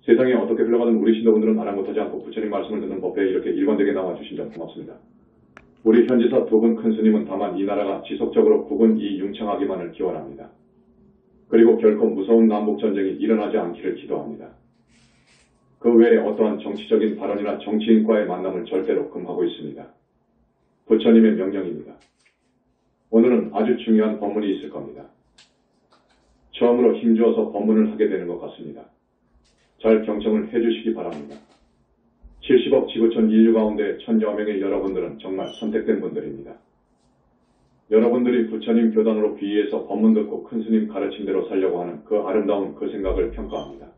세상이 어떻게 흘러가든 우리 신도분들은 아랑곳하지 않고 부처님 말씀을 듣는 법에 이렇게 일관되게 나와주신 점 고맙습니다. 우리 현지사 두 분 큰 스님은 다만 이 나라가 지속적으로 국은 이융창하기만을 기원합니다. 그리고 결코 무서운 남북전쟁이 일어나지 않기를 기도합니다. 그 외에 어떠한 정치적인 발언이나 정치인과의 만남을 절대로 금하고 있습니다. 부처님의 명령입니다. 오늘은 아주 중요한 법문이 있을 겁니다. 처음으로 힘주어서 법문을 하게 되는 것 같습니다. 잘 경청을 해주시기 바랍니다. 70억 지구촌 인류 가운데 천여 명의 여러분들은 정말 선택된 분들입니다. 여러분들이 부처님 교단으로 귀의해서 법문 듣고 큰 스님 가르침대로 살려고 하는 그 아름다운 그 생각을 평가합니다.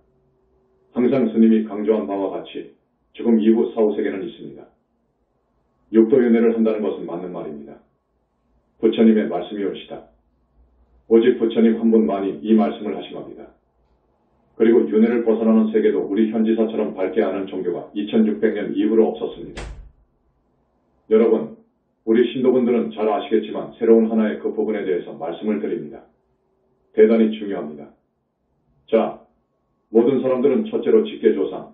항상 스님이 강조한 바와 같이 죽음 이후 사후세계는 있습니다. 육도윤회를 한다는 것은 맞는 말입니다. 부처님의 말씀이 옳시다. 오직 부처님 한 분만이 이 말씀을 하신 겁니다. 그리고 윤회를 벗어나는 세계도 우리 현지사처럼 밝게 아는 종교가 2600년 이후로 없었습니다. 여러분, 우리 신도분들은 잘 아시겠지만 새로운 하나의 그 부분에 대해서 말씀을 드립니다. 대단히 중요합니다. 자, 모든 사람들은 첫째로 직계조상,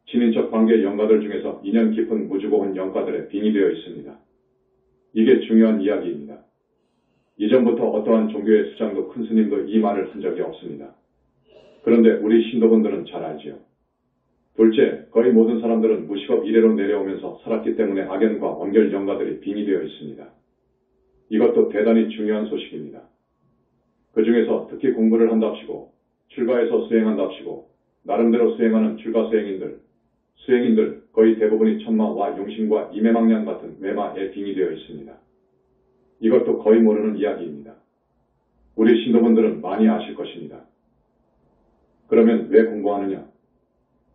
친인척 관계 영가들 중에서 인연 깊은 무주고한 영가들에 빙의되어 있습니다. 이게 중요한 이야기입니다. 이전부터 어떠한 종교의 수장도 큰 스님도 이 말을 한 적이 없습니다. 그런데 우리 신도분들은 잘 알지요. 둘째, 거의 모든 사람들은 무식업 이래로 내려오면서 살았기 때문에 악연과 원결 영가들이 빙의되어 있습니다. 이것도 대단히 중요한 소식입니다. 그 중에서 특히 공부를 한답시고 출가해서 수행한답시고 나름대로 수행하는 출가 수행인들 거의 대부분이 천마와 용신과 이매망년 같은 매마에 빙의되어 있습니다. 이것도 거의 모르는 이야기입니다. 우리 신도분들은 많이 아실 것입니다. 그러면 왜 공부하느냐?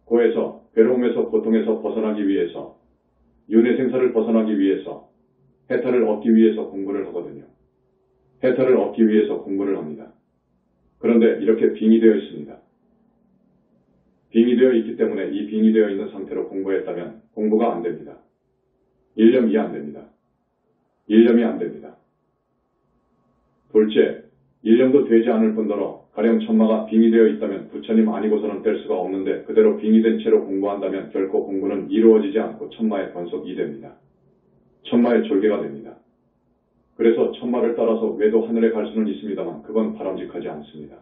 고에서, 괴로움에서, 고통에서 벗어나기 위해서, 윤회생사를 벗어나기 위해서, 해탈을 얻기 위해서 공부를 하거든요. 해탈을 얻기 위해서 공부를 합니다. 그런데 이렇게 빙의되어 있습니다. 빙의되어 있기 때문에 이 빙의되어 있는 상태로 공부했다면 공부가 안 됩니다. 일념이 안 됩니다. 일념이 안 됩니다. 둘째, 일념도 되지 않을 뿐더러 가령 천마가 빙의되어 있다면 부처님 아니고서는 될 수가 없는데 그대로 빙의된 채로 공부한다면 결코 공부는 이루어지지 않고 천마의 번속이 됩니다. 천마의 졸개가 됩니다. 그래서 천마를 따라서 외도 하늘에 갈 수는 있습니다만 그건 바람직하지 않습니다.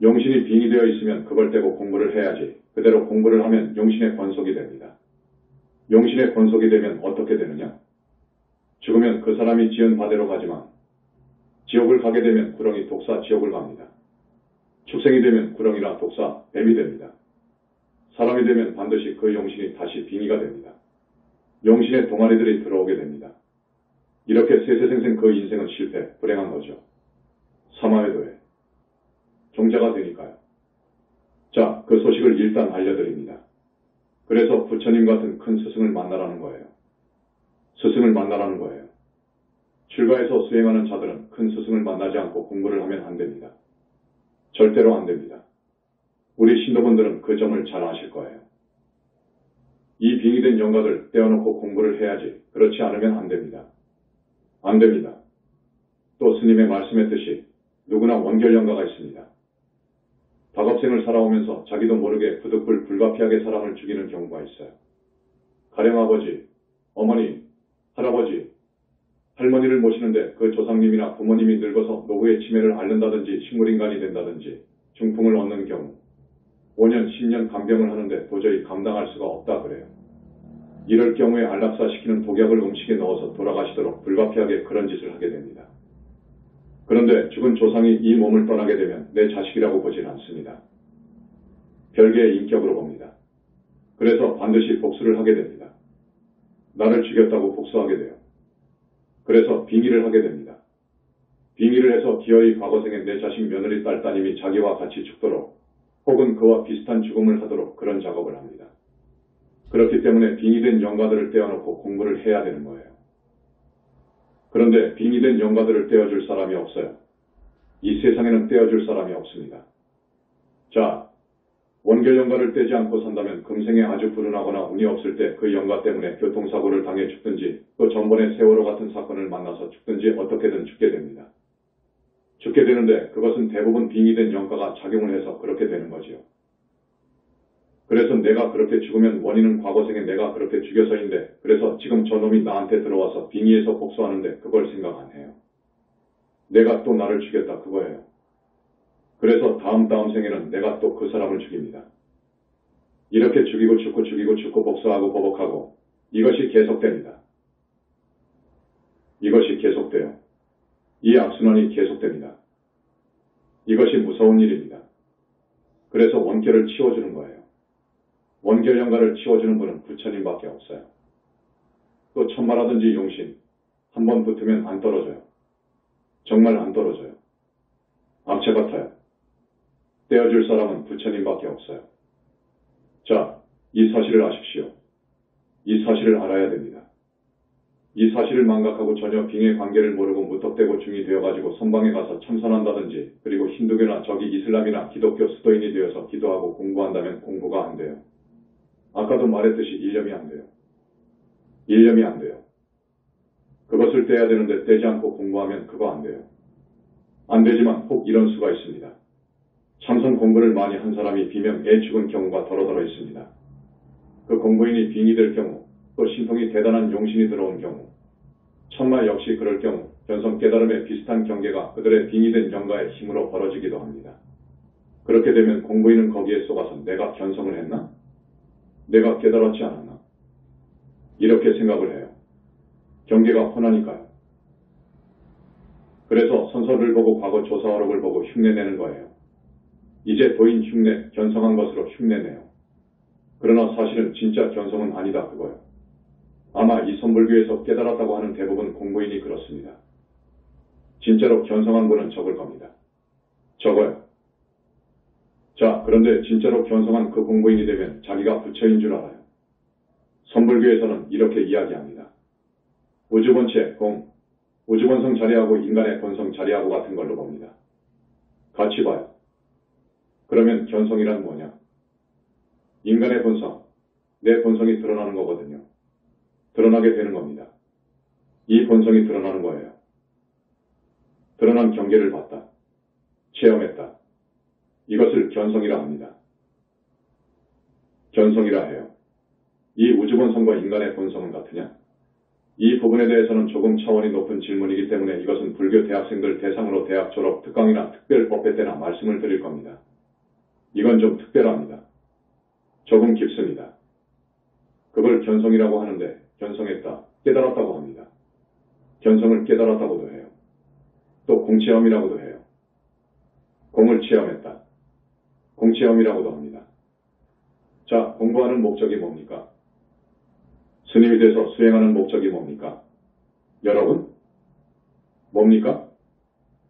용신이 빙의되어 있으면 그걸 떼고 공부를 해야지. 그대로 공부를 하면 용신의 번속이 됩니다. 용신의 번속이 되면 어떻게 되느냐? 죽으면 그 사람이 지은 바대로 가지만 지옥을 가게 되면 구렁이 독사 지옥을 갑니다. 축생이 되면 구렁이나 독사 뱀이 됩니다. 사람이 되면 반드시 그 용신이 다시 빙의가 됩니다. 용신의 동아리들이 들어오게 됩니다. 이렇게 세세생생 그 인생은 실패, 불행한 거죠. 사마회도에 종자가 되니까요. 자, 그 소식을 일단 알려드립니다. 그래서 부처님 같은 큰 스승을 만나라는 거예요. 스승을 만나라는 거예요. 출가해서 수행하는 자들은 큰 스승을 만나지 않고 공부를 하면 안 됩니다. 절대로 안 됩니다. 우리 신도분들은 그 점을 잘 아실 거예요. 이 빙의된 영가들 떼어놓고 공부를 해야지. 그렇지 않으면 안 됩니다. 안 됩니다. 또 스님의 말씀했듯이 누구나 원결 영가가 있습니다. 다겁생을 살아오면서 자기도 모르게 부득불 불가피하게 사람을 죽이는 경우가 있어요. 가령 아버지, 어머니, 할아버지, 할머니를 모시는데 그 조상님이나 부모님이 늙어서 노후의 치매를 앓는다든지 식물인간이 된다든지 중풍을 얻는 경우 5년, 10년 간병을 하는데 도저히 감당할 수가 없다 그래요. 이럴 경우에 안락사시키는 독약을 음식에 넣어서 돌아가시도록 불가피하게 그런 짓을 하게 됩니다. 그런데 죽은 조상이 이 몸을 떠나게 되면 내 자식이라고 보진 않습니다. 별개의 인격으로 봅니다. 그래서 반드시 복수를 하게 됩니다. 나를 죽였다고 복수하게 돼요. 그래서 빙의를 하게 됩니다. 빙의를 해서 기어이 과거생에 내 자식 며느리 딸 따님이 자기와 같이 죽도록 혹은 그와 비슷한 죽음을 하도록 그런 작업을 합니다. 그렇기 때문에 빙의된 영가들을 떼어놓고 공부를 해야 되는 거예요. 그런데 빙의된 영가들을 떼어줄 사람이 없어요. 이 세상에는 떼어줄 사람이 없습니다. 자, 원결 영가를 떼지 않고 산다면 금생에 아주 불운하거나 운이 없을 때 그 영가 때문에 교통사고를 당해 죽든지 또 전번에 세월호 같은 사건을 만나서 죽든지 어떻게든 죽게 됩니다. 죽게 되는데 그것은 대부분 빙의된 영가가 작용을 해서 그렇게 되는 거지요. 그래서 내가 그렇게 죽으면 원인은 과거생에 내가 그렇게 죽여서인데 그래서 지금 저놈이 나한테 들어와서 빙의해서 복수하는데 그걸 생각 안 해요. 내가 또 나를 죽였다 그거예요. 그래서 다음 생에는 내가 또 그 사람을 죽입니다. 이렇게 죽이고 죽고 복수하고 보복하고 이것이 계속됩니다. 이것이 계속돼요. 이 악순환이 계속됩니다. 이것이 무서운 일입니다. 그래서 원결을 치워주는 거예요. 원결연가를 치워주는 분은 부처님밖에 없어요. 또 천마라든지 용신 한번 붙으면 안 떨어져요. 정말 안 떨어져요. 악체 같아요. 떼어줄 사람은 부처님밖에 없어요. 자, 이 사실을 아십시오. 이 사실을 알아야 됩니다. 이 사실을 망각하고 전혀 빙의 관계를 모르고 무턱대고 중이 되어가지고 선방에 가서 참선한다든지 그리고 힌두교나 저기 이슬람이나 기독교 수도인이 되어서 기도하고 공부한다면 공부가 안 돼요. 아까도 말했듯이 일념이 안 돼요. 일념이 안 돼요. 그것을 떼야 되는데 떼지 않고 공부하면 그거 안 돼요. 안 되지만 혹 이런 수가 있습니다. 참선 공부를 많이 한 사람이 비명 애 죽은 경우가 더러더러 있습니다. 그 공부인이 빙이 될 경우 또 신통이 대단한 용신이 들어온 경우 천마 역시 그럴 경우 견성 깨달음에 비슷한 경계가 그들의 빙의된 영가의 힘으로 벌어지기도 합니다. 그렇게 되면 공부인은 거기에 속아서 내가 견성을 했나? 내가 깨달았지 않았나? 이렇게 생각을 해요. 경계가 훤하니까요. 그래서 선설을 보고 과거 조사어록을 보고 흉내내는 거예요. 이제 보인 흉내, 견성한 것으로 흉내내요. 그러나 사실은 진짜 견성은 아니다 그거예요. 아마 이 선불교에서 깨달았다고 하는 대부분 공부인이 그렇습니다. 진짜로 견성한 분은 적을 겁니다. 적어요. 자, 그런데 진짜로 견성한 그 공부인이 되면 자기가 부처인 줄 알아요. 선불교에서는 이렇게 이야기합니다. 우주본체, 우주본성 자리하고 인간의 본성 자리하고 같은 걸로 봅니다. 같이 봐요. 그러면 견성이란 뭐냐? 인간의 본성, 내 본성이 드러나는 거거든요. 드러나게 되는 겁니다. 이 본성이 드러나는 거예요. 드러난 경계를 봤다. 체험했다. 이것을 견성이라 합니다. 견성이라 해요. 이 우주본성과 인간의 본성은 같으냐? 이 부분에 대해서는 조금 차원이 높은 질문이기 때문에 이것은 불교 대학생들 대상으로 대학 졸업 특강이나 특별법회 때나 말씀을 드릴 겁니다. 이건 좀 특별합니다. 조금 깊습니다. 그걸 견성이라고 하는데 견성했다, 깨달았다고 합니다. 견성을 깨달았다고도 해요. 또 공체험이라고도 해요. 공을 체험했다. 공체험이라고도 합니다. 자, 공부하는 목적이 뭡니까? 스님이 돼서 수행하는 목적이 뭡니까? 여러분? 뭡니까?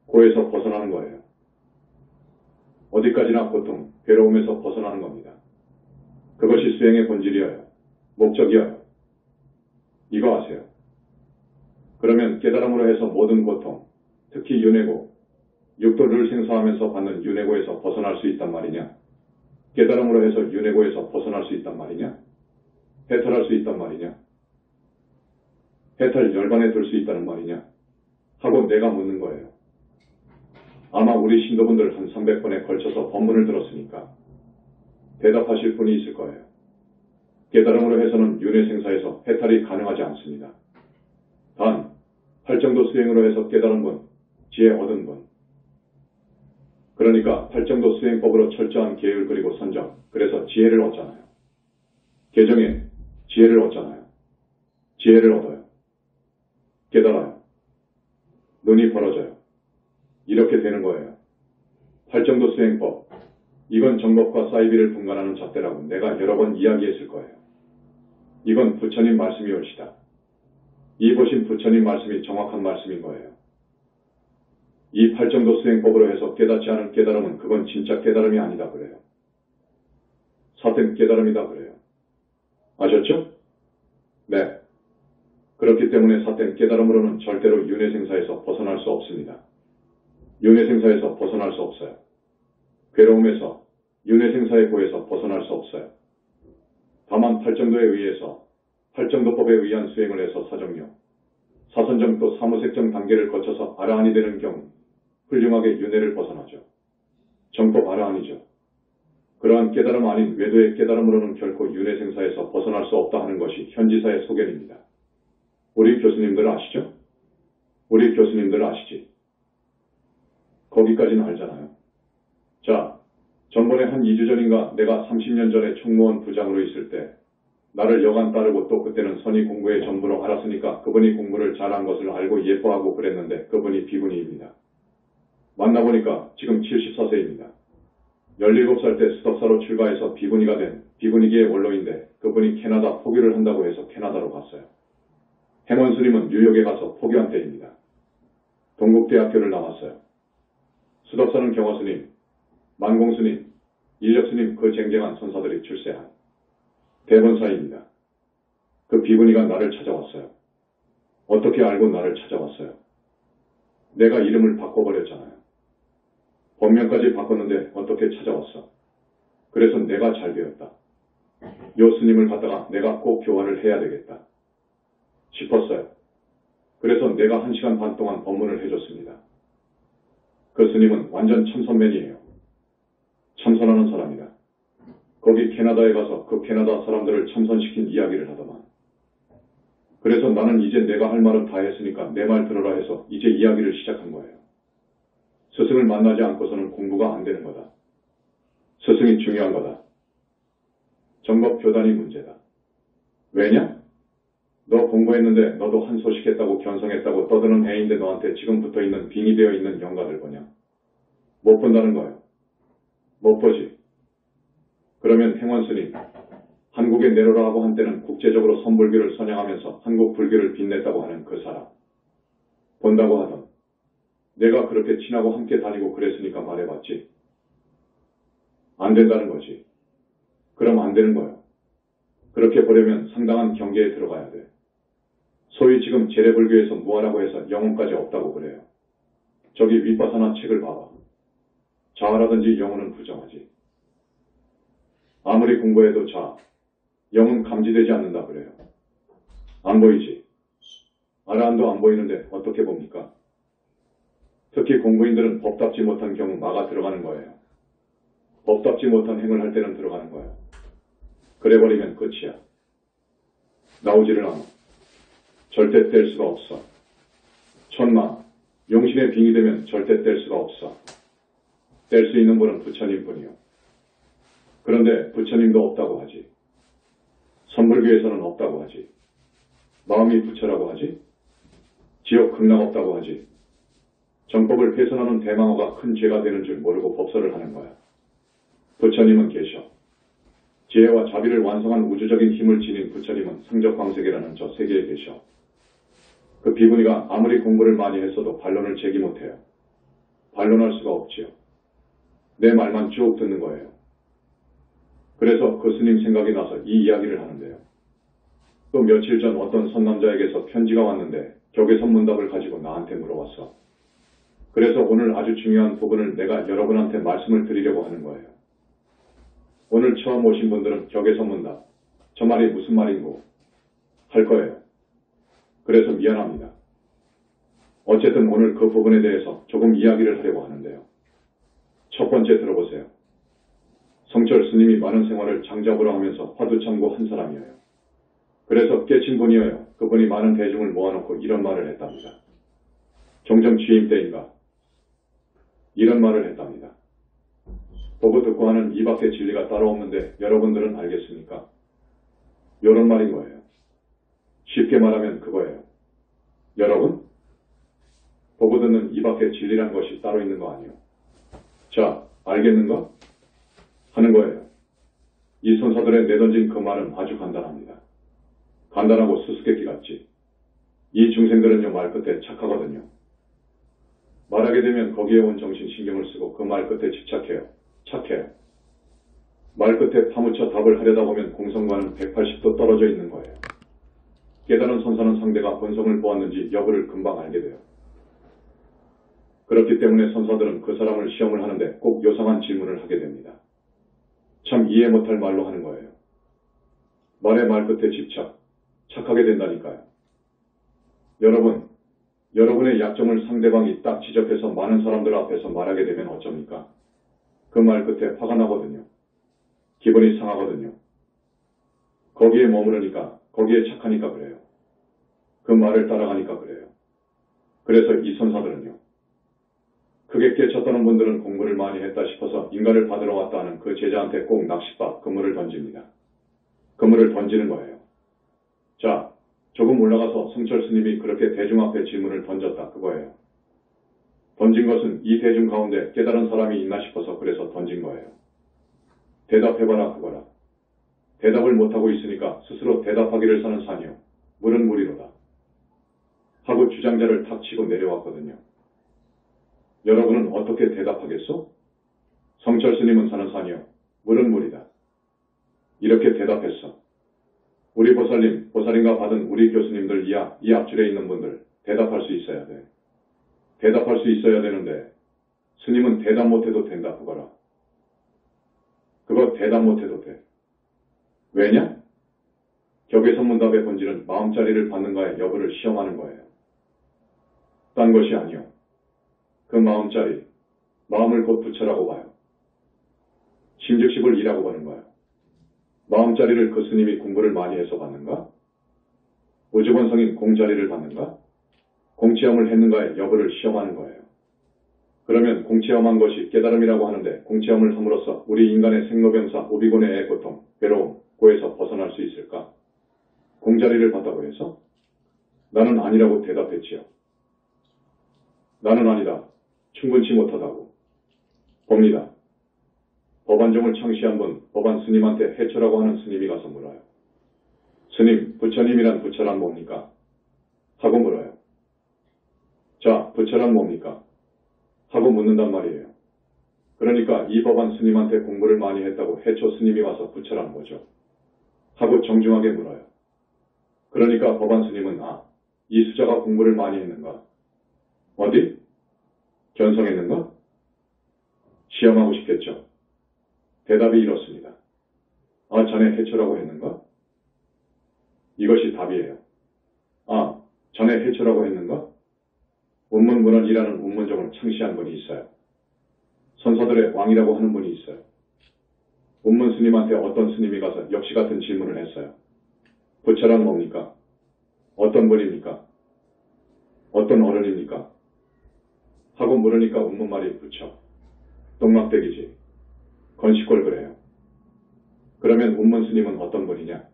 고에서 벗어나는 거예요. 어디까지나 고통, 괴로움에서 벗어나는 겁니다. 그것이 수행의 본질이어요. 목적이어요. 이거 아세요? 그러면 깨달음으로 해서 모든 고통, 특히 윤회고, 육도를 생사하면서 받는 윤회고에서 벗어날 수 있단 말이냐? 깨달음으로 해서 윤회고에서 벗어날 수 있단 말이냐? 해탈할 수 있단 말이냐? 해탈 열반에 들 수 있다는 말이냐? 하고 내가 묻는 거예요. 아마 우리 신도분들 한 300번에 걸쳐서 법문을 들었으니까 대답하실 분이 있을 거예요. 깨달음으로 해서는 윤회생사에서 해탈이 가능하지 않습니다. 단, 팔정도 수행으로 해서 깨달은 분, 지혜 얻은 분. 그러니까 팔정도 수행법으로 철저한 계율 그리고 선정, 그래서 지혜를 얻잖아요. 개정에 지혜를 얻잖아요. 지혜를 얻어요. 깨달아요. 눈이 벌어져요. 이렇게 되는 거예요. 팔정도 수행법. 이건 정법과 사이비를 분간하는 잣대라고 내가 여러 번 이야기했을 거예요. 이건 부처님 말씀이 옳시다. 이 보신 부처님 말씀이 정확한 말씀인 거예요. 이 팔정도 수행법으로 해서 깨닫지 않은 깨달음은 그건 진짜 깨달음이 아니다 그래요. 사된 깨달음이다 그래요. 아셨죠? 네. 그렇기 때문에 사된 깨달음으로는 절대로 윤회생사에서 벗어날 수 없습니다. 윤회생사에서 벗어날 수 없어요. 괴로움에서 윤회생사의 고에서 벗어날 수 없어요. 다만 팔정도에 의해서 팔정도법에 의한 수행을 해서 사정료, 사선정 또 사무색정 단계를 거쳐서 아라한이 되는 경우 훌륭하게 윤회를 벗어나죠. 정법 아라한이죠. 그러한 깨달음 아닌 외도의 깨달음으로는 결코 윤회생사에서 벗어날 수 없다 하는 것이 현지사의 소견입니다. 우리 교수님들 아시죠? 우리 교수님들 아시지? 거기까지는 알잖아요. 자, 전번에 한 2주 전인가 내가 30년 전에 총무원 부장으로 있을 때 나를 여간 따르고 또 그때는 선이 공부의 전부로 알았으니까 그분이 공부를 잘한 것을 알고 예뻐하고 그랬는데 그분이 비구니입니다. 만나보니까 지금 74세입니다. 17살 때 수덕사로 출가해서 비구니가 된 비구니계의 원로인데 그분이 캐나다 포교를 한다고 해서 캐나다로 갔어요. 해먼 스님은 뉴욕에 가서 포교한 때입니다. 동국대학교를 나왔어요. 수덕사는 경화스님, 만공스님, 인력스님 그 쟁쟁한 선사들이 출세한 대본사입니다. 그 비구니가 나를 찾아왔어요. 어떻게 알고 나를 찾아왔어요? 내가 이름을 바꿔버렸잖아요. 본명까지 바꿨는데 어떻게 찾아왔어? 그래서 내가 잘 되었다. 요 스님을 갖다가 내가 꼭 교화를 해야 되겠다 싶었어요. 그래서 내가 1시간 반 동안 법문을 해줬습니다. 그 스님은 완전 참선맨이에요. 참선하는 사람이다. 거기 캐나다에 가서 그 캐나다 사람들을 참선시킨 이야기를 하더만. 그래서 나는 이제 내가 할 말은 다 했으니까 내 말 들어라 해서 이제 이야기를 시작한 거예요. 스승을 만나지 않고서는 공부가 안 되는 거다. 스승이 중요한 거다. 정법 교단이 문제다. 왜냐? 너 공부했는데 너도 한 소식 했다고 견성했다고 떠드는 애인데 너한테 지금 붙어있는 빙이 되어 있는 영가들 보냐? 못 본다는 거예요. 못 보지. 그러면 행원스님, 한국에 내려라 하고 한때는 국제적으로 선불교를 선양하면서 한국 불교를 빛냈다고 하는 그 사람. 본다고 하던. 내가 그렇게 친하고 함께 다니고 그랬으니까 말해봤지. 안 된다는 거지. 그럼 안 되는 거예요. 그렇게 보려면 상당한 경계에 들어가야 돼. 소위 지금 재래불교에서 무아라고 해서 영혼까지 없다고 그래요. 저기 윗바사나 책을 봐봐. 자아라든지 영혼은 부정하지. 아무리 공부해도 자, 영은 감지되지 않는다 그래요. 안 보이지. 아라한도 안 보이는데 어떻게 봅니까? 특히 공부인들은 법답지 못한 경우 막아 들어가는 거예요. 법답지 못한 행을 할 때는 들어가는 거예요. 그래버리면 끝이야. 나오지를 않아. 절대 뗄 수가 없어. 천마, 용신의 빙이 되면 절대 뗄 수가 없어. 뗄 수 있는 분은 부처님 뿐이요. 그런데 부처님도 없다고 하지. 선불교에서는 없다고 하지. 마음이 부처라고 하지. 지옥 극락 없다고 하지. 정법을 훼손하는 대망어가 큰 죄가 되는 줄 모르고 법설을 하는 거야. 부처님은 계셔. 지혜와 자비를 완성한 우주적인 힘을 지닌 부처님은 상적광세계라는 저 세계에 계셔. 그 비구니가 아무리 공부를 많이 했어도 반론을 제기 못해요. 반론할 수가 없지요. 내 말만 쭉 듣는 거예요. 그래서 그 스님 생각이 나서 이 이야기를 하는데요. 또 며칠 전 어떤 선남자에게서 편지가 왔는데 격외선문답을 가지고 나한테 물어봤어. 그래서 오늘 아주 중요한 부분을 내가 여러분한테 말씀을 드리려고 하는 거예요. 오늘 처음 오신 분들은 격외선문답, 저 말이 무슨 말인고 할 거예요. 그래서 미안합니다. 어쨌든 오늘 그 부분에 대해서 조금 이야기를 하려고 하는데요. 첫 번째 들어보세요. 성철 스님이 많은 생활을 장잡으로 하면서 화두참고 한 사람이에요. 그래서 깨친 분이에요. 그분이 많은 대중을 모아놓고 이런 말을 했답니다. 종정 취임 때인가 이런 말을 했답니다. 보고 듣고 하는 이 밖에 진리가 따로 없는데 여러분들은 알겠습니까? 이런 말인 거예요. 쉽게 말하면 그거예요. 여러분? 보고 듣는 이 밖에 진리란 것이 따로 있는 거 아니에요. 자, 알겠는가? 하는 거예요. 이 선사들의 내던진 그 말은 아주 간단합니다. 간단하고 수수께끼 같지. 이 중생들은요 말 끝에 착하거든요. 말하게 되면 거기에 온 정신 신경을 쓰고 그 말 끝에 집착해요. 착해요. 말 끝에 파묻혀 답을 하려다 보면 공성과는 180도 떨어져 있는 거예요. 깨달은 선사는 상대가 본성을 보았는지 여부를 금방 알게 돼요. 그렇기 때문에 선사들은 그 사람을 시험을 하는데 꼭 요상한 질문을 하게 됩니다. 참 이해 못할 말로 하는 거예요. 말의 말 끝에 집착, 착하게 된다니까요. 여러분, 여러분의 약점을 상대방이 딱 지적해서 많은 사람들 앞에서 말하게 되면 어쩝니까? 그 말 끝에 화가 나거든요. 기분이 상하거든요. 거기에 머무르니까, 거기에 착하니까 그래요. 그 말을 따라가니까 그래요. 그래서 이 선사들은요. 크게 깨쳤다는 분들은 공부를 많이 했다 싶어서 인가를 받으러 왔다 하는 그 제자한테 꼭 낚싯밥 그물을 던집니다. 그물을 던지는 거예요. 자, 조금 올라가서 성철 스님이 그렇게 대중 앞에 질문을 던졌다 그거예요. 던진 것은 이 대중 가운데 깨달은 사람이 있나 싶어서 그래서 던진 거예요. 대답해봐라 그거라. 대답을 못하고 있으니까 스스로 대답하기를 사는 산이요. 물은 물이로다. 하고 주장자를 탁 치고 내려왔거든요. 여러분은 어떻게 대답하겠소? 성철 스님은 사는 산이요. 물은 물이다. 이렇게 대답했어. 우리 보살님, 보살인가 받은 우리 교수님들 이 앞줄에 있는 분들 대답할 수 있어야 돼. 대답할 수 있어야 되는데 스님은 대답 못해도 된다 그거라. 그거 대답 못해도 돼. 왜냐? 격의선문답의 본질은 마음자리를 받는가의 여부를 시험하는 거예요. 딴 것이 아니요. 그 마음자리, 마음을 곧 부처라고 봐요. 심즉십을 이라고 보는 거예요. 마음자리를 그 스님이 공부를 많이 해서 받는가? 우주본성인 공자리를 받는가? 공체험을 했는가의 여부를 시험하는 거예요. 그러면 공체험한 것이 깨달음이라고 하는데 공체험을 함으로써 우리 인간의 생로병사, 오비곤의 애고통, 괴로움, 고에서 벗어날 수 있을까? 공자리를 받다고 해서? 나는 아니라고 대답했지요. 나는 아니다. 충분치 못하다고. 봅니다. 법안종을 창시한 분, 법안 스님한테 해처라고 하는 스님이 가서 물어요. 스님, 부처님이란 부처란 뭡니까? 하고 물어요. 자, 부처란 뭡니까? 하고 묻는단 말이에요. 그러니까 이 법안 스님한테 공부를 많이 했다고 해처 스님이 와서 부처란 뭐죠? 하고 정중하게 물어요. 그러니까 법안 스님은 이 수자가 공부를 많이 했는가? 어디? 견성했는가? 시험하고 싶겠죠. 대답이 이렇습니다. 자네 해처라고 했는가? 이것이 답이에요. 자네 해처라고 했는가? 운문문헌이라는 운문종을 창시한 분이 있어요. 선사들의 왕이라고 하는 분이 있어요. 운문 스님한테 어떤 스님이 가서 역시 같은 질문을 했어요. 부처란 뭡니까? 어떤 분입니까? 어떤 어른입니까? 하고 물으니까 운문말이 부처. 똥막대기지. 건식골 그래요. 그러면 운문 스님은 어떤 분이냐?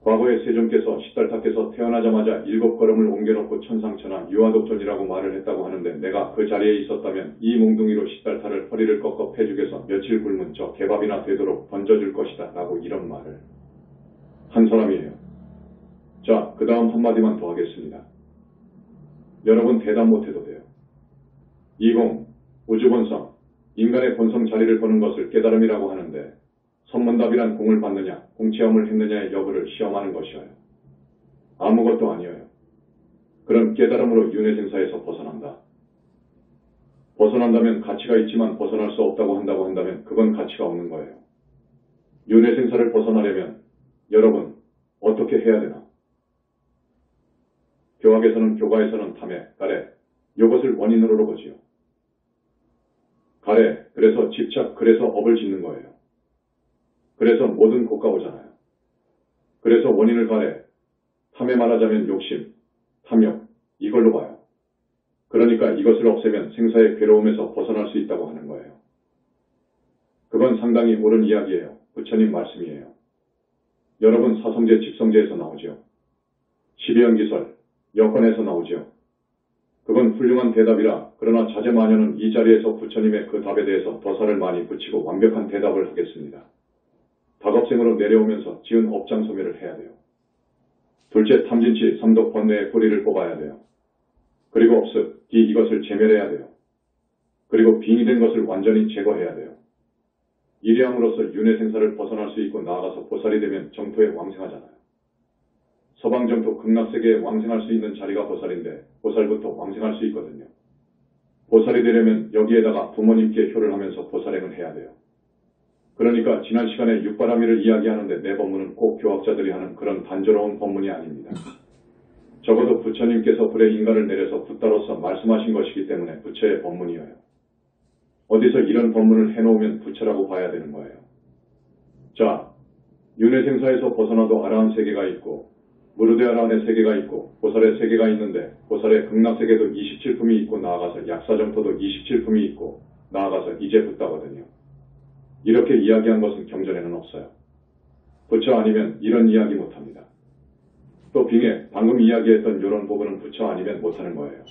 과거에 세종께서 시달타께서 태어나자마자 7걸음을 옮겨놓고 천상천하 유아독존이라고 말을 했다고 하는데 내가 그 자리에 있었다면 이 몽둥이로 시달타를 허리를 꺾어 패죽여서 며칠 굶은 저 개밥이나 되도록 던져줄 것이다 라고 이런 말을 한 사람이에요. 자, 그 다음 한마디만 더 하겠습니다. 여러분 대답 못해도 돼요. 20. 우주본성, 인간의 본성 자리를 보는 것을 깨달음이라고 하는데 선문답이란 공을 받느냐, 공체험을 했느냐의 여부를 시험하는 것이어요. 아무것도 아니에요. 그런 깨달음으로 윤회생사에서 벗어난다. 벗어난다면 가치가 있지만 벗어날 수 없다고 한다면 그건 가치가 없는 거예요. 윤회생사를 벗어나려면 여러분 어떻게 해야 되나? 교가에서는 탐해, 가래, 이것을 원인으로 보지요. 가래, 그래서 집착, 그래서 업을 짓는 거예요. 그래서 모든 고가 오잖아요. 그래서 원인을 가래, 탐에 말하자면 욕심, 탐욕, 이걸로 봐요. 그러니까 이것을 없애면 생사의 괴로움에서 벗어날 수 있다고 하는 거예요. 그건 상당히 옳은 이야기예요. 부처님 말씀이에요. 여러분 사성제, 집성제에서 나오죠. 12연기설, 여건에서 나오죠. 그건 훌륭한 대답이라 그러나 자제마녀는 이 자리에서 부처님의 그 답에 대해서 더 살을 많이 붙이고 완벽한 대답을 하겠습니다. 다급생으로 내려오면서 지은 업장 소멸을 해야 돼요. 둘째 탐진치, 삼독 번뇌의 뿌리를 뽑아야 돼요. 그리고 업습, 이것을 제멸해야 돼요. 그리고 빙이 된 것을 완전히 제거해야 돼요. 이리함으로써 윤회생사를 벗어날 수 있고 나아가서 보살이 되면 정토에 왕생하잖아요. 서방정토 극락세계에 왕생할 수 있는 자리가 보살인데 보살부터 왕생할 수 있거든요. 보살이 되려면 여기에다가 부모님께 효를 하면서 보살행을 해야 돼요. 그러니까 지난 시간에 육바라밀을 이야기하는데 내 법문은 꼭 교학자들이 하는 그런 단조로운 법문이 아닙니다. 적어도 부처님께서 불의 인가를 내려서 붓다로서 말씀하신 것이기 때문에 부처의 법문이어요. 어디서 이런 법문을 해놓으면 부처라고 봐야 되는 거예요. 자, 윤회생사에서 벗어나도 아라한 세계가 있고 무르데 아라한의 세계가 있고 보살의 세계가 있는데 보살의 극락세계도 27품이 있고 나아가서 약사정토도 27품이 있고 나아가서 이제 붓다거든요. 이렇게 이야기한 것은 경전에는 없어요. 부처 아니면 이런 이야기 못합니다. 또 빙에 방금 이야기했던 이런 부분은 부처 아니면 못하는 거예요.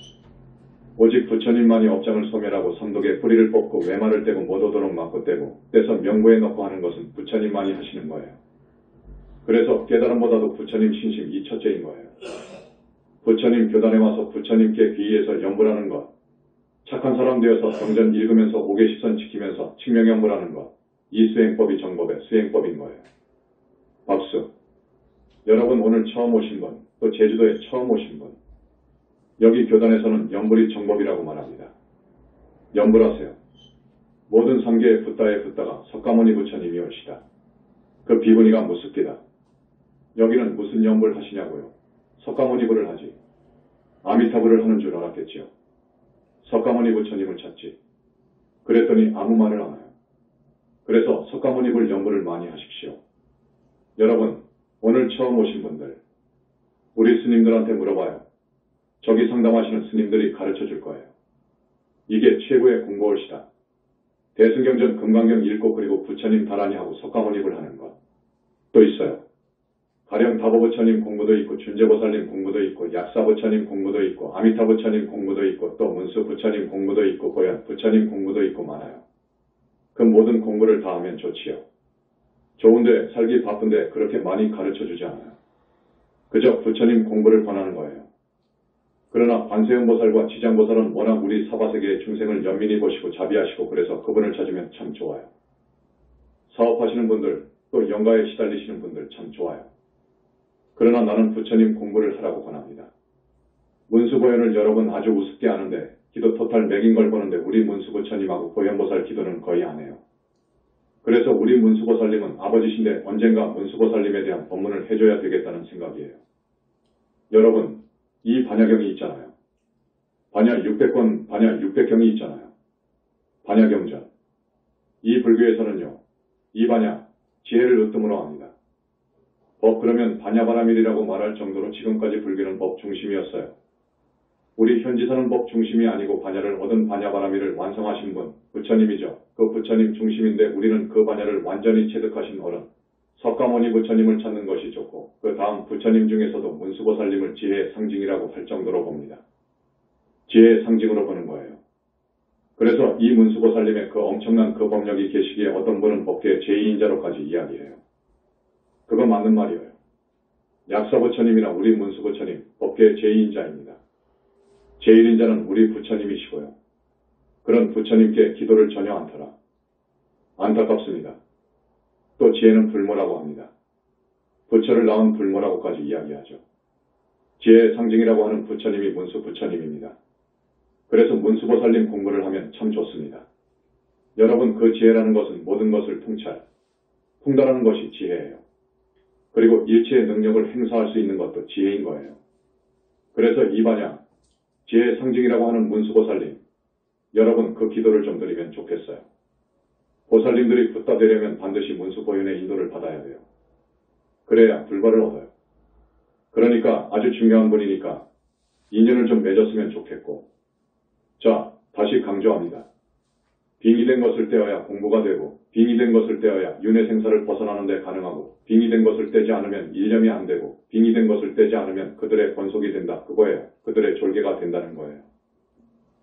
오직 부처님만이 업장을 소멸하고 삼독에 뿌리를 뽑고 외말을 떼고 못 오도록 막고 떼고 떼서 명부에 넣고 하는 것은 부처님만이 하시는 거예요. 그래서 깨달음보다도 부처님 신심 이 첫째인 거예요. 부처님 교단에 와서 부처님께 귀의해서 염불하는 것, 착한 사람 되어서 경전 읽으면서 5개 시선 지키면서 칙명염불하는 것, 이 수행법이 정법의 수행법인 거예요. 박수. 여러분 오늘 처음 오신 분, 또 제주도에 처음 오신 분, 여기 교단에서는 염불이 정법이라고 말합니다. 염불하세요. 모든 삼계에 붓다에 붓다가 석가모니 부처님이 올시다. 그 비구니가 무습기다. 여기는 무슨 염불 하시냐고요. 석가모니 불을 하지. 아미타불을 하는 줄 알았겠지요. 석가모니 부처님을 찾지. 그랬더니 아무 말을 안 해요. 그래서 석가모니 불 염불을 많이 하십시오. 여러분, 오늘 처음 오신 분들, 우리 스님들한테 물어봐요. 저기 상담하시는 스님들이 가르쳐 줄 거예요. 이게 최고의 공부올시다. 대승경전 금강경 읽고 그리고 부처님 다라니 하고 석가모니 불 하는 것. 또 있어요. 가령 다보부처님 공부도 있고 준재보살님 공부도 있고 약사부처님 공부도 있고 아미타부처님 공부도 있고 또 문수부처님 공부도 있고 보현 부처님 공부도 있고 많아요. 그 모든 공부를 다 하면 좋지요. 좋은데 살기 바쁜데 그렇게 많이 가르쳐주지 않아요. 그저 부처님 공부를 권하는 거예요. 그러나 관세음보살과 지장보살은 워낙 우리 사바세계의 중생을 연민히 보시고 자비하시고 그래서 그분을 찾으면 참 좋아요. 사업하시는 분들 또 영가에 시달리시는 분들 참 좋아요. 그러나 나는 부처님 공부를 하라고 권합니다. 문수보현을 여러분 아주 우습게 아는데 기도 토탈 맥인 걸 보는데 우리 문수부처님하고 보현보살 기도는 거의 안 해요. 그래서 우리 문수보살님은 아버지신데 언젠가 문수보살님에 대한 법문을 해줘야 되겠다는 생각이에요. 여러분, 이 반야경이 있잖아요. 반야 600권, 반야 600경이 있잖아요. 반야경전. 이 불교에서는요, 이 반야, 지혜를 으뜸으로 합니다. 법 그러면 반야바라밀이라고 말할 정도로 지금까지 불교는 법 중심이었어요. 우리 현지사는 법 중심이 아니고 반야를 얻은 반야바라밀을 완성하신 분, 부처님이죠. 그 부처님 중심인데 우리는 그 반야를 완전히 체득하신 어른, 석가모니 부처님을 찾는 것이 좋고 그 다음 부처님 중에서도 문수보살님을 지혜의 상징이라고 할 정도로 봅니다. 지혜의 상징으로 보는 거예요. 그래서 이 문수보살님의 그 엄청난 그 법력이 계시기에 어떤 분은 법계의 제2인자로까지 이야기해요. 그거 맞는 말이에요. 약사부처님이나 우리 문수부처님, 법계의 제2인자입니다. 제1인자는 우리 부처님이시고요. 그런 부처님께 기도를 전혀 안 타라. 안타깝습니다. 또 지혜는 불모라고 합니다. 부처를 낳은 불모라고까지 이야기하죠. 지혜의 상징이라고 하는 부처님이 문수 부처님입니다. 그래서 문수보살님 공부를 하면 참 좋습니다. 여러분 그 지혜라는 것은 모든 것을 통달하는 것이 지혜예요. 그리고 일체의 능력을 행사할 수 있는 것도 지혜인 거예요. 그래서 이 반야, 지혜의 상징이라고 하는 문수보살님, 여러분 그 기도를 좀 드리면 좋겠어요. 보살님들이 붓다 되려면 반드시 문수보현의 인도를 받아야 돼요. 그래야 불발을 얻어요. 그러니까 아주 중요한 분이니까 인연을 좀 맺었으면 좋겠고. 자, 다시 강조합니다. 빙의된 것을 떼어야 공부가 되고 빙의된 것을 떼어야 윤회생사를 벗어나는 데 가능하고 빙의된 것을 떼지 않으면 일념이 안 되고 빙의된 것을 떼지 않으면 그들의 권속이 된다. 그거예요. 그들의 졸개가 된다는 거예요.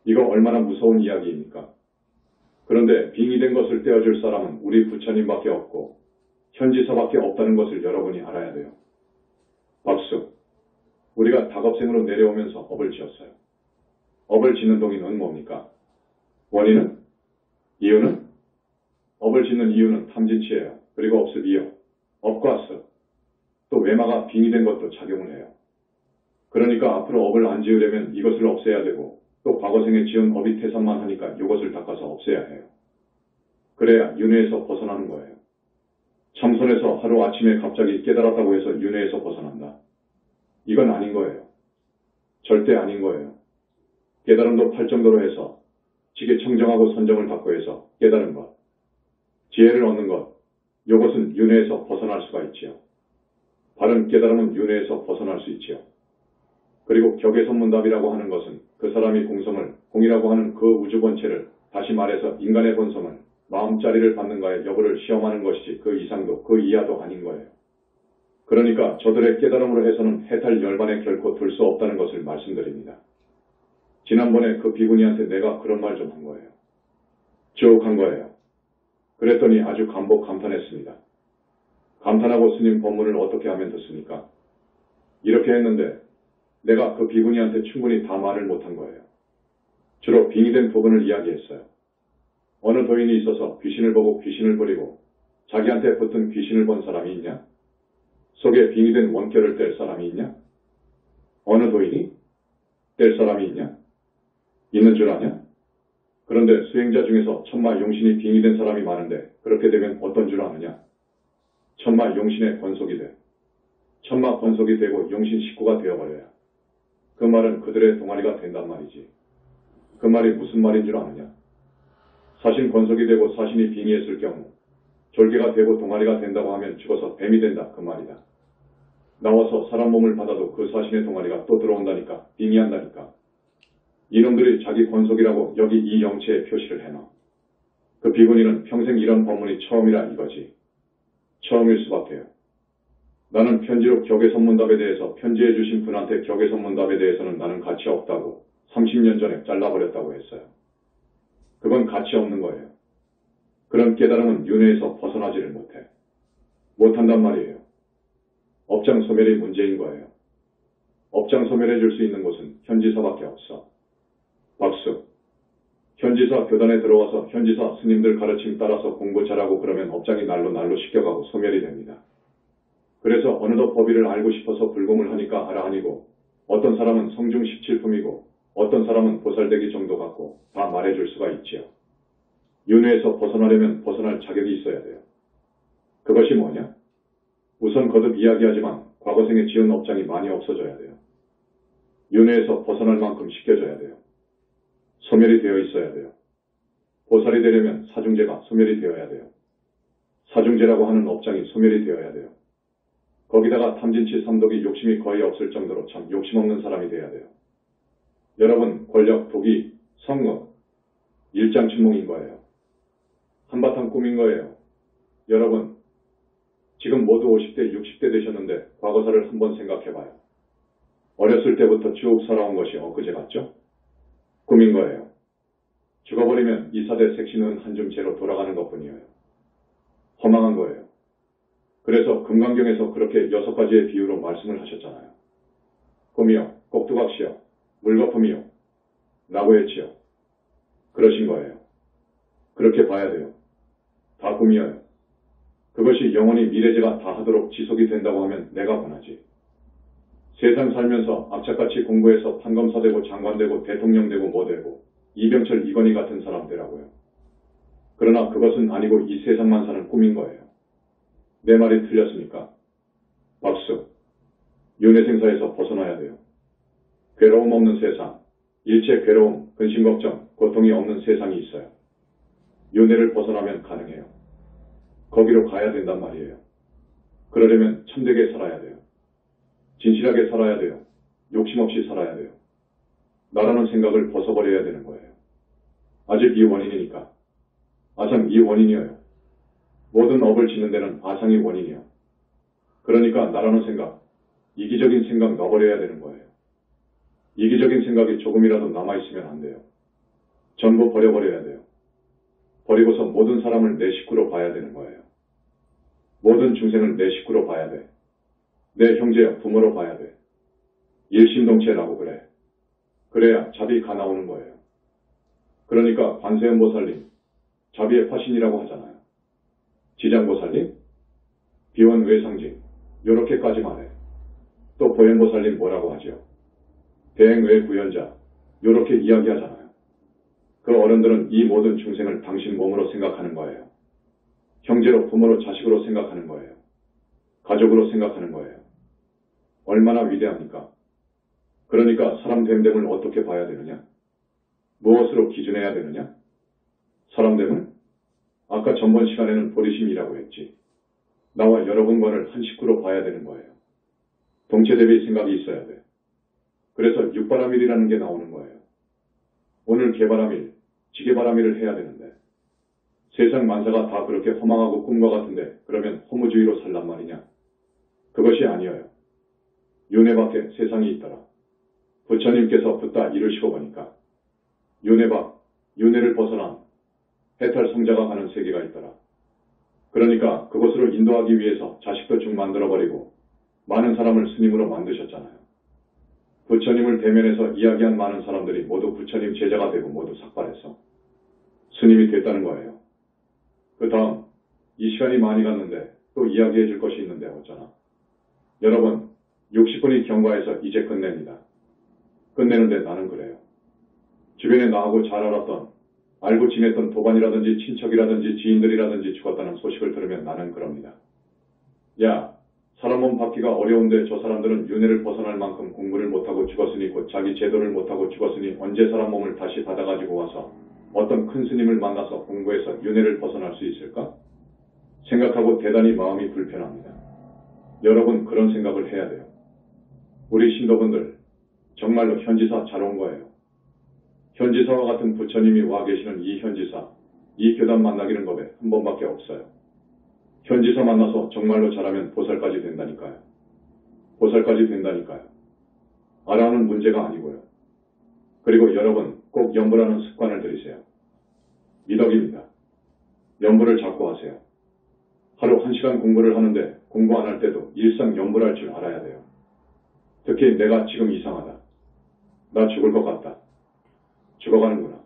이거 얼마나 무서운 이야기입니까? 그런데 빙의된 것을 떼어줄 사람은 우리 부처님밖에 없고 현지사밖에 없다는 것을 여러분이 알아야 돼요. 박수. 우리가 닭업생으로 내려오면서 업을 지었어요. 업을 짓는 동의는 뭡니까? 원인은? 이유는? 업을 짓는 이유는 탐진치예요. 그리고 업습이요. 업과 습. 또 외마가 빙의된 것도 작용을 해요. 그러니까 앞으로 업을 안 지으려면 이것을 없애야 되고 또 과거생에 지은 업이 태산만 하니까 이것을 닦아서 없애야 해요. 그래야 윤회에서 벗어나는 거예요. 참선에서 하루아침에 갑자기 깨달았다고 해서 윤회에서 벗어난다. 이건 아닌 거예요. 절대 아닌 거예요. 깨달음도 팔 정도로 해서 지게 청정하고 선정을 받고 해서 깨달은 것, 지혜를 얻는 것, 이것은 윤회에서 벗어날 수가 있지요. 바른 깨달음은 윤회에서 벗어날 수 있지요. 그리고 격의선문답이라고 하는 것은 그 사람이 공성을, 공이라고 하는 그 우주본체를, 다시 말해서 인간의 본성을, 마음자리를 받는가의 여부를 시험하는 것이지 그 이상도 그 이하도 아닌 거예요. 그러니까 저들의 깨달음으로 해서는 해탈 열반에 결코 들 수 없다는 것을 말씀드립니다. 지난번에 그 비구니한테 내가 그런 말 좀 한 거예요. 쭉 한 거예요. 그랬더니 아주 감탄했습니다. 감탄하고 스님 법문을 어떻게 하면 듣습니까? 이렇게 했는데 내가 그 비구니한테 충분히 다 말을 못한 거예요. 주로 빙의된 부분을 이야기했어요. 어느 도인이 있어서 귀신을 보고 귀신을 부리고 자기한테 붙은 귀신을 본 사람이 있냐? 속에 빙의된 원결을 뗄 사람이 있냐? 어느 도인이? 뗄 사람이 있냐? 있는 줄 아냐? 그런데 수행자 중에서 천마 용신이 빙의된 사람이 많은데 그렇게 되면 어떤 줄 아느냐? 천마 용신의 권속이 돼. 천마 권속이 되고 용신 식구가 되어버려야 그 말은 그들의 동아리가 된단 말이지. 그 말이 무슨 말인 줄 아느냐? 사신 권속이 되고 사신이 빙의했을 경우 졸개가 되고 동아리가 된다고 하면 죽어서 뱀이 된다 그 말이다. 나와서 사람 몸을 받아도 그 사신의 동아리가 또 들어온다니까. 빙의한다니까. 이놈들이 자기 권속이라고 여기 이 영체에 표시를 해놔. 그 비구니는 평생 이런 법문이 처음이라 이거지. 처음일 수밖에요. 나는 편지로 격의선문답에 대해서 편지해 주신 분한테 격의선문답에 대해서는 나는 가치 없다고 30년 전에 잘라버렸다고 했어요. 그건 가치 없는 거예요. 그런 깨달음은 윤회에서 벗어나지를 못해. 못한단 말이에요. 업장 소멸이 문제인 거예요. 업장 소멸해 줄 수 있는 곳은 현지사밖에 없어. 박수. 현지사 교단에 들어와서 현지사 스님들 가르침 따라서 공부 잘하고 그러면 업장이 날로 씻겨가고 소멸이 됩니다. 그래서 어느덧 법의를 알고 싶어서 불공을 하니까 아라한이고 어떤 사람은 성중 17품이고 어떤 사람은 보살되기 정도 같고 다 말해줄 수가 있지요. 윤회에서 벗어나려면 벗어날 자격이 있어야 돼요. 그것이 뭐냐? 우선 거듭 이야기하지만 과거생에 지은 업장이 많이 없어져야 돼요. 윤회에서 벗어날 만큼 씻겨져야 돼요. 소멸이 되어 있어야 돼요. 보살이 되려면 사중제가 소멸이 되어야 돼요. 사중제라고 하는 업장이 소멸이 되어야 돼요. 거기다가 탐진치 삼독이 욕심이 거의 없을 정도로 참 욕심 없는 사람이 돼야 돼요. 여러분, 권력, 부귀, 성공, 일장춘몽인 거예요. 한바탕 꿈인 거예요. 여러분, 지금 모두 50대, 60대 되셨는데 과거사를 한번 생각해봐요. 어렸을 때부터 쭉 살아온 것이 엊그제 같죠? 꿈인 거예요. 죽어버리면 이사대 색신은 한줌 채로 돌아가는 것뿐이에요. 허망한 거예요. 그래서 금강경에서 그렇게 6가지의 비유로 말씀을 하셨잖아요. 꿈이요, 꼭두각시요, 물거품이요, 나무의치요. 그러신 거예요. 그렇게 봐야 돼요. 다 꿈이에요. 그것이 영원히 미래제가 다 하도록 지속이 된다고 하면 내가 권하지. 세상 살면서 악착같이 공부해서 판검사 되고 장관 되고 대통령 되고 뭐 되고 이병철 이건희 같은 사람 되라고요. 그러나 그것은 아니고 이 세상만 사는 꿈인 거예요. 내 말이 틀렸습니까? 박수. 윤회생사에서 벗어나야 돼요. 괴로움 없는 세상, 일체 괴로움, 근심 걱정, 고통이 없는 세상이 있어요. 윤회를 벗어나면 가능해요. 거기로 가야 된단 말이에요. 그러려면 참되게 살아야 돼요. 진실하게 살아야 돼요. 욕심 없이 살아야 돼요. 나라는 생각을 벗어버려야 되는 거예요. 아직 이 원인이니까. 아상 이 원인이에요. 모든 업을 짓는 데는 아상이 원인이요. 그러니까 나라는 생각, 이기적인 생각 놔버려야 되는 거예요. 이기적인 생각이 조금이라도 남아있으면 안 돼요. 전부 버려버려야 돼요. 버리고서 모든 사람을 내 식구로 봐야 되는 거예요. 모든 중생을 내 식구로 봐야 돼. 내 형제야 부모로 봐야 돼. 일심동체라고 그래. 그래야 잡이 가 나오는 거예요. 그러니까 관세음보살님, 자비의 화신이라고 하잖아요. 지장보살님, 비원외상징, 요렇게까지 말해. 또 보현보살님 뭐라고 하죠? 대행외구현자, 요렇게 이야기하잖아요. 그 어른들은 이 모든 중생을 당신 몸으로 생각하는 거예요. 형제로, 부모로, 자식으로 생각하는 거예요. 가족으로 생각하는 거예요. 얼마나 위대합니까? 그러니까 사람 됨됨을 어떻게 봐야 되느냐? 무엇으로 기준해야 되느냐? 사람 됨을? 아까 전번 시간에는 보리심이라고 했지. 나와 여러분과를 한 식구로 봐야 되는 거예요. 동체 대비 생각이 있어야 돼. 그래서 육바람일이라는 게 나오는 거예요. 오늘 개바람일, 지게바람일을 해야 되는데 세상 만사가 다 그렇게 허망하고 꿈과 같은데 그러면 허무주의로 살란 말이냐? 그것이 아니어요. 윤회 밖에 세상이 있더라. 부처님께서 붙다 이루시고 보니까 윤회 밖, 윤회를 벗어난 해탈 성자가 가는 세계가 있더라. 그러니까 그곳으로 인도하기 위해서 자식도 쭉 만들어버리고 많은 사람을 스님으로 만드셨잖아요. 부처님을 대면해서 이야기한 많은 사람들이 모두 부처님 제자가 되고 모두 삭발해서 스님이 됐다는 거예요. 그 다음 이 시간이 많이 갔는데 또 이야기해 줄 것이 있는데 어쩌나. 여러분 60분이 경과해서 이제 끝냅니다. 끝내는데 나는 그래요. 주변에 나하고 잘 알았던 알고 지냈던 도반이라든지 친척이라든지 지인들이라든지 죽었다는 소식을 들으면 나는 그럽니다. 야, 사람 몸 받기가 어려운데 저 사람들은 윤회를 벗어날 만큼 공부를 못하고 죽었으니 곧 자기 제도를 못하고 죽었으니 언제 사람 몸을 다시 받아가지고 와서 어떤 큰 스님을 만나서 공부해서 윤회를 벗어날 수 있을까? 생각하고 대단히 마음이 불편합니다. 여러분 그런 생각을 해야 돼요. 우리 신도분들 정말로 현지사 잘 온 거예요. 현지사와 같은 부처님이 와 계시는 이 현지사, 이 교단 만나기는 법에 한 번밖에 없어요. 현지사 만나서 정말로 잘하면 보살까지 된다니까요. 보살까지 된다니까요. 알아하는 문제가 아니고요. 그리고 여러분 꼭 염불하는 습관을 들이세요. 미덕입니다. 염불을 자꾸 하세요. 하루 1시간 공부를 하는데 공부 안 할 때도 일상 염불할 줄 알아야 돼요. 특히 내가 지금 이상하다. 나 죽을 것 같다. 죽어가는구나.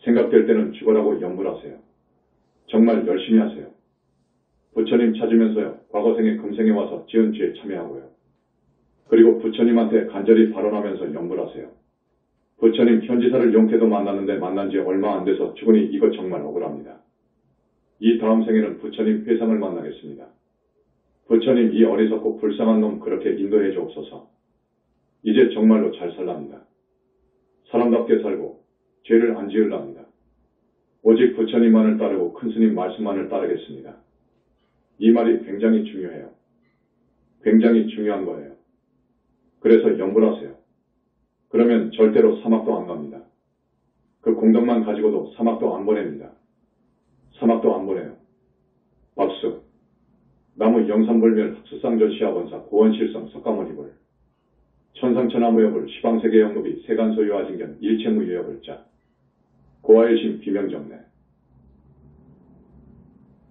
생각될 때는 죽으라고 염불하세요. 정말 열심히 하세요. 부처님 찾으면서요. 과거생에 금생에 와서 지은 죄에 참여하고요. 그리고 부처님한테 간절히 발언하면서 염불하세요. 부처님 현지사를 용태도 만났는데 만난 지 얼마 안 돼서 죽으니 이거 정말 억울합니다. 이 다음 생에는 부처님 회상을 만나겠습니다. 부처님 이 어리석고 불쌍한 놈 그렇게 인도해 주옵소서. 이제 정말로 잘 살랍니다. 사람답게 살고 죄를 안 지으랍니다. 오직 부처님만을 따르고 큰 스님 말씀만을 따르겠습니다. 이 말이 굉장히 중요해요. 굉장히 중요한 거예요. 그래서 염불하세요. 그러면 절대로 사막도 안 갑니다. 그 공덕만 가지고도 사막도 안 보냅니다. 사막도 안 보내요. 박수. 나무 영산불멸 학수상전시하본사 고원실성 석가모니불 천상천하무여불 시방세계영무비 세간소유화진견 일체무유여불자 고아일심 비명정례